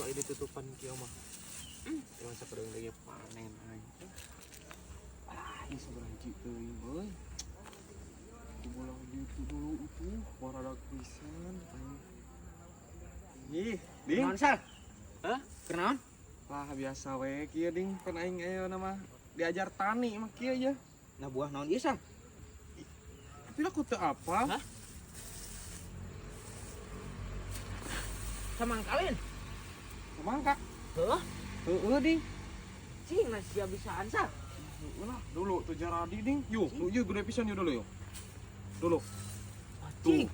bae ditutupan kieu mah. Yang sakurang lagi panen aing. Ini seberanji teuing euy. Bola gitu dulu itu, warada pisan aing. Ih, ding. Naon sal? Hah? Kenaon? Lah biasa we kieu ding, pan aing ayeuna mah diajar tani mah kieu aja. Nah buah naon ieu sal? Tapi aku teu apa. Hah? Samangkalin. Semangka. Heuh? Heueuh ding. Cing na sia bisaan sal. Heueuh lah, dulu tuh jaradi ding. Yuk, nu ieu gede pisan yuk dulu yuk. Dulu. Cing.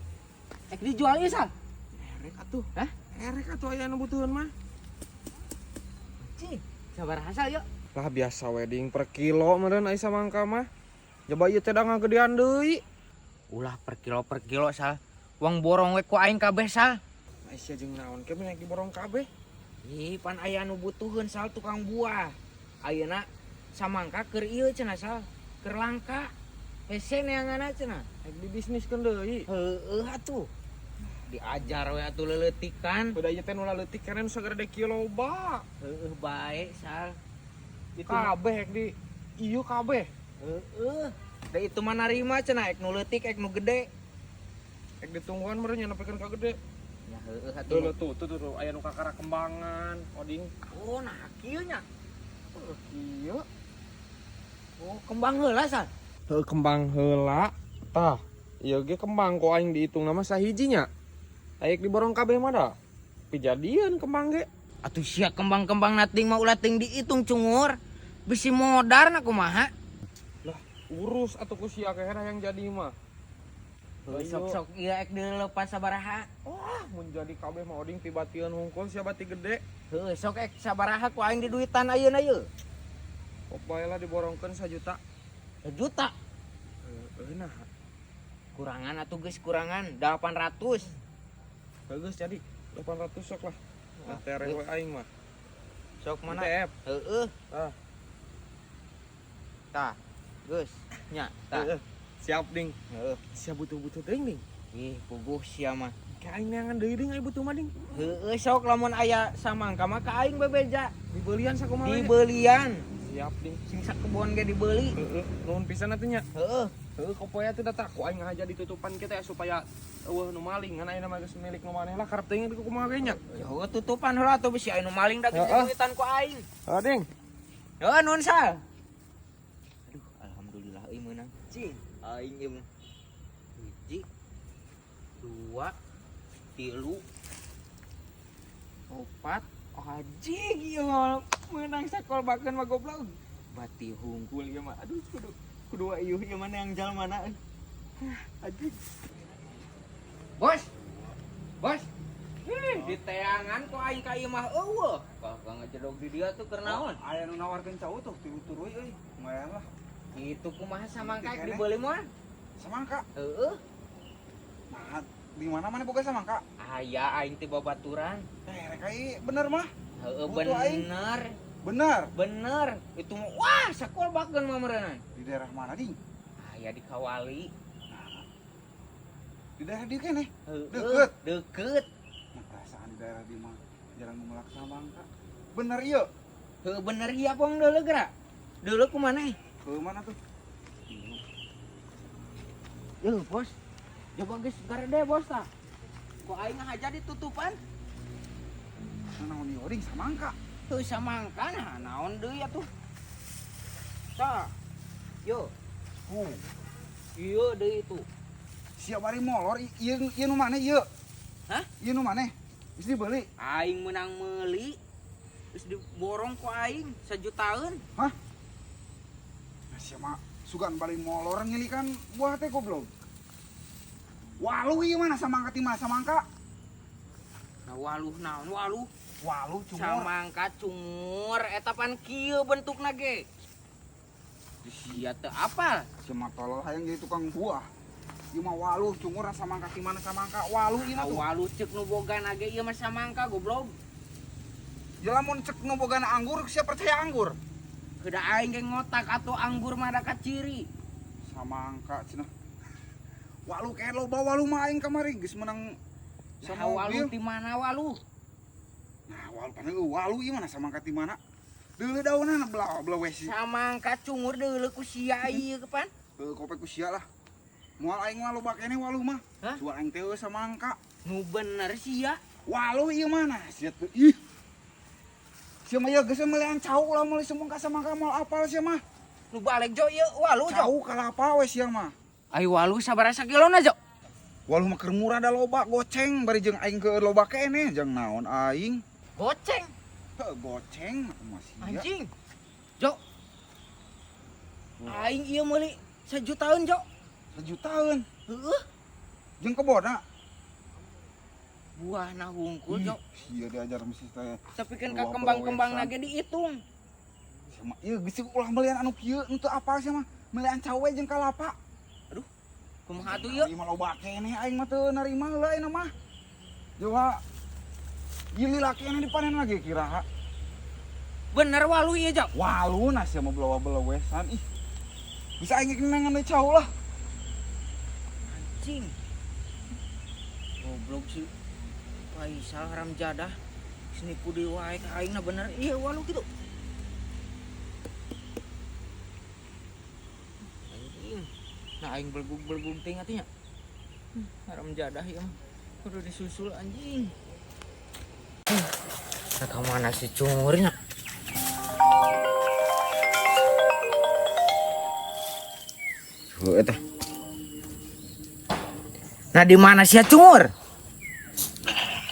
Ek dijual ieu sal. Erek atuh. Hah? Erek atuh aya nu butuheun mah. Cing. Sabaraha sal yuk? Lah biasa wedding per kilo meureun aya samangka mah. Coba ieu teh da ngagedean deui. Ulah per kilo sal. Uang borong we ku aing kabeh sal. Aisyah jeung naon ke banyak diborong kabeh. Ih, pan aya nu butuheun sal tukang buah. Ayeuna samangka keur ieu cenah sal. Keur langka. Hese neanganna cenah. Rek dibisniskeun deui. Heueuh atuh. Diajar we atuh leuletikan. Beda ieu teh nu leutik kana nu sagede kieu loba. Heueuh bae sal. Itu Kabeh rek di ieu kabeh. heueuh. Da itu mah narima cenah ek nu leutik ek nu gede. Rek ditungguan meureun nya nepikeun ka gede. Ya heueuh Tuh atuh. tuh aya nu kakara kembangan, oding. Oh, nah kieu nya. Kieu. Oh, kembang heula sal. Heuh kembang heula. Tah, ieu ge kembang ku aing dihitung nama sahiji nya. Aik diborong kabeh mah da. Tapi jadian kembang ge. Atuh sia kembang-kembang nating mah ulah ting diitung cungur. Bisi modar na kumaha. Lah, urus atuh ku sia kehena yang jadi mah. Sok-sok ieu ek dilepas sabaraha. Wah, mun jadi kabeh mah oding tibatian hungkul sia bati gede. Heuh, sok ek sabaraha ku aing di duitan ayeuna ieu. Pok bae lah diborongkeun 1 juta. 1 juta. Nah, Kurangan atuh geus kurangan 800. bagus jadi 800 sok lah. Nah, tere we aing mah. Sok mana? TF. Heueuh. Ah, Tah. Geus. Nya, tah. siap ding. Heueuh. Sia butuh-butuh teuing ding. Ih, puguh sia mah. Ka aing neangan deui ding aya butuh mah ding. Heueuh, sok lamun aya samangka mah ka aing bebeja. Dibelian sakumaha we. Dibelian. Siap ding. Sing sakebon ge dibeli. Heeh, nuhun pisan atuh nya. Heueuh. Heuh, kopoya teh data ku aing ngahaja ditutupan kita ya supaya eueuh nu maling ngan ayeuna mah geus milik nu maneh lah karep teuing ku kumaha ge nya. Ya heueuh tutupan heula atuh bisi anu maling da geus Heeh. duitan ku aing. Heuh ding. Heueuh nuhun sal. Aduh, alhamdulillah euy meunang. Cing, aing ieu mah. 1 2 3 4 anjing ieu mah meunang sakolbakeun mah goblok. Bati hungkul ieu mah. Aduh, kudu ieu ieu mana yang jalmana. Anjing. Bos. Bos. Di teangan kok aing ka ieu mah eueuh. Kagak ngecedog di dia tuh keur naon? Aya nu nawarkeun cau tuh tilu-tilu euy. Lumayan lah. Itu kumaha samangka dibeli moal? Samangka. Heueuh. Nah, di mana mana boga samangka? Aya aing teh babaturan. Rek ai bener mah. Heueuh Butuh aing. bener. Bener. Bener. Itu mah wah sakolbakeun mah meureunna. Di daerah mana ding? Aya di Kawali. Di daerah di kene. Heueuh. Deket. Deket. Nah, perasaan di daerah di mah jarang mulak samangka. Bener ieu. Heueuh bener ieu pong deuleu geura. Deuleu kumaneh? Ke mana tuh? Yeuh, Bos. Coba geus garede bos tah. Kok aing ngahaja ditutupan? Nah, naon ieu ding samangka. Tuh samangka nah naon deui atuh. Tah. Yo. Ieu deui itu. Siap bari molor ieu nu maneh ieu. Hah? Ieu nu maneh? Geus dibeli. Aing menang meuli. Terus diborong ku aing 1 jutaan. Hah? Nah, siapa mah sugan bari molor ngilikan buah teh goblok. Walu ieu mana samangka ti mana samangka? Nah waluh naon waluh? Walu cumur. Samangka cungur eta pan kieu bentukna ge. Sia teu apal. Si mah tolol hayang jadi tukang buah. Ieu mah walu cungur samangka ti mana samangka? Walu ieu mah tuh. Waluh ceuk nu bogana ge ieu mah samangka goblok. Ya lamun cek nu bogana anggur sia percaya anggur. Heuda aing ge ngotak atuh anggur mah da kaciri. Samangka cenah. Walu kayak loba walu mah aing kamari geus menang Nah, waluh di mana waluh? Nah, walu ieu mana samangka ti mana? Deuleu daunna belah wesi. Samangka cungur deuleu ku sia ieu kepan. Kopek ku sia lah. Moal aing mah loba keneh walu mah. Hah? Suara aing teh samangka. Nu bener sia. Walu ieu mana? Sia teu ih. Sia mah geus meulean cau lah meuli samangka moal apal sia mah. Nu balik jo ieu walu jo. Cau kalapa we sia mah. Ai walu sabaraha kilona jo? Walu mah keur murah da loba goceng bari jeung aing keur loba keneh jeung naon aing. Goceng. Heuh goceng mah sia. Anjing. Jo. Aing ieu meuli 1 jutaan jo. 1 jutaan. Heueuh. Jeung kebona. Buahna hungkul jo. Sia diajar mesti teh. Sapikeun ka kembang-kembang lagi dihitung. Sia mah ieu geus ulah meulean anu kieu nu teu apal sia mah. Meulean cawe jeung kalapa. Kumaha atuh ieu? Ieu mah loba keneh aing mah teu narima heula ayeuna mah. Jawa ieu lilaki anu dipanen lagi kiraha. Bener walu ieu jo. Walu nah sia mah belawa-belawesan ih. Bisa aing kenangan deui cau lah. Anjing. Goblok sih. Faisal haram jadah. Senipu deui wae ka aing na bener ieu walu kitu. Anjing. Nah aing belgug-belgug teh atunya. Haram jadah ieu mah. Kudu disusul anjing. Nah, ka mana si cungurnya? Heuh teh. Nah di mana si cungur?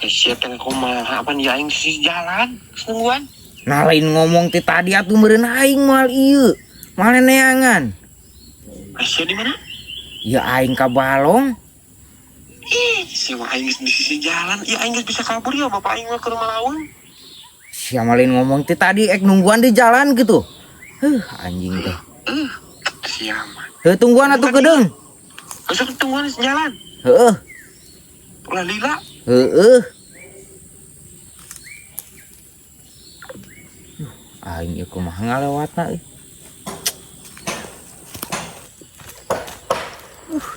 Sia teh kumaha pan ya aing si jalan nungguan. Nah lain ngomong ti tadi atuh meureun aing moal ieu. Moal neangan. Sia di mana? Ya aing ka Balong. Ih, si mah aing di sisi jalan. Ya aing geus bisa kabur ya bapak aing mah ke rumah laun. Sia mah lain ngomong ti tadi ek nungguan di jalan gitu. Anjing teh. Sia mah. Heuh tungguan atuh kedeung. Besok tungguan di jalan. Heueuh. Ulah lila. Heueuh. Aing ieu kumaha ngalewatna euy.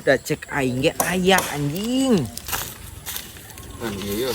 Da cek aing ge aya anjing. Kan ieu.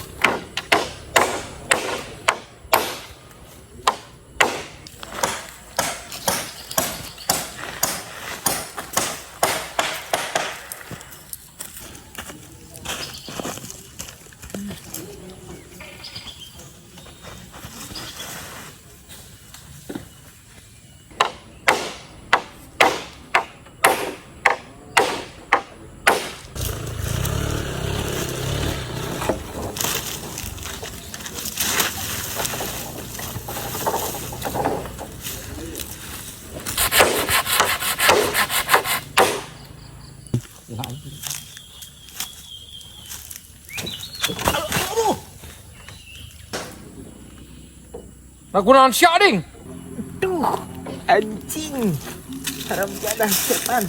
Nah kunaon sia ding? Duh, anjing. Haram jadah setan.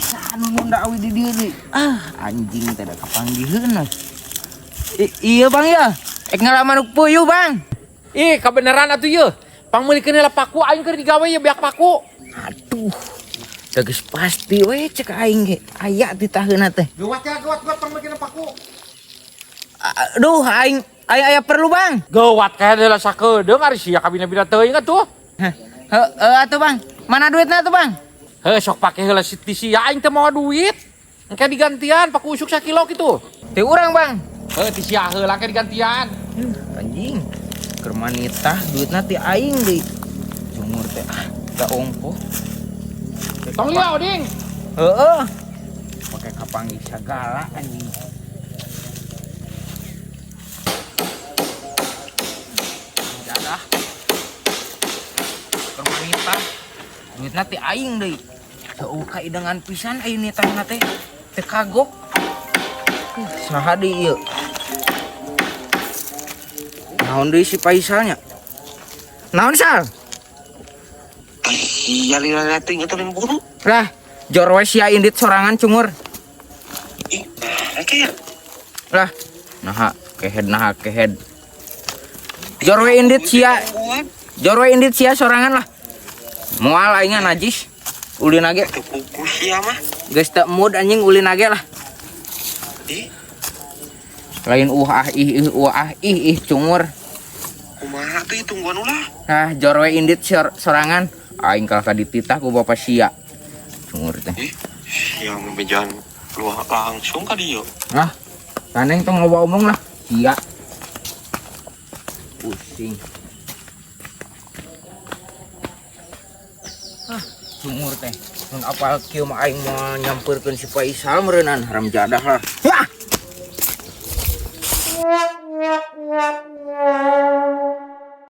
Sanu nunda awi di dieu deui. Anjing teh da kapanggiheun lah. Iya Bang ya. Ek ngalaman puyuh Bang. Ih, kebenaran atuh ieu. Pangmeulikeun heula paku aing keur digawe ye beak paku. Aduh. Da geus pasti we cek aing ge aya di taheuna teh. Gawat pangmeulikeun paku. Aduh, aing aya perlu Bang. Gawat kayak heula sakedeung ari sia kabina-bina teuing atuh. Atuh Bang. Mana duitna tuh Bang? Heuh sok pake heula si sia aing teh moal duit. Engke digantian paku usuk 1 kilo kitu. Teu urang Bang. Heuh ti sia heula ke digantian. Anjing. Keur manitah duitna ti aing deui. Cumur teh da ongko. Tong liau ding. Heeh. Pakai kapanggih segala anjing. Jadah. Keur manitah duitna ti aing deui. Teu kaidengan pisan aing nitahna teh. Teu kagok. Saha deui ieu? Naon deui si Faisalnya? Naon Sal? Sia lila teuing atuh lain buru. Lah, jor we sia indit sorangan cungur. Ih, oke ya. Lah, nah kehead. Jor we indit sia sorangan lah. Moal aingna najis. Ulin age. Tuh kuku sia mah. Geus teu mood anjing ulin age lah. Ih, Lain ih cungur. Kumaha tuh tungguan ulah. Nah, jorwe indit sorangan. Aing kakak dititah ku bapak sia. Sumur teh. Yang membejan luang langsung ka dieu. Nah, kaneng tong ngomong lah. Sia. Pusing. Sumur teh. Mun apal kieu mah aing mau nyampeurkeun si Faisal meureunnan haram jadah lah. Wah.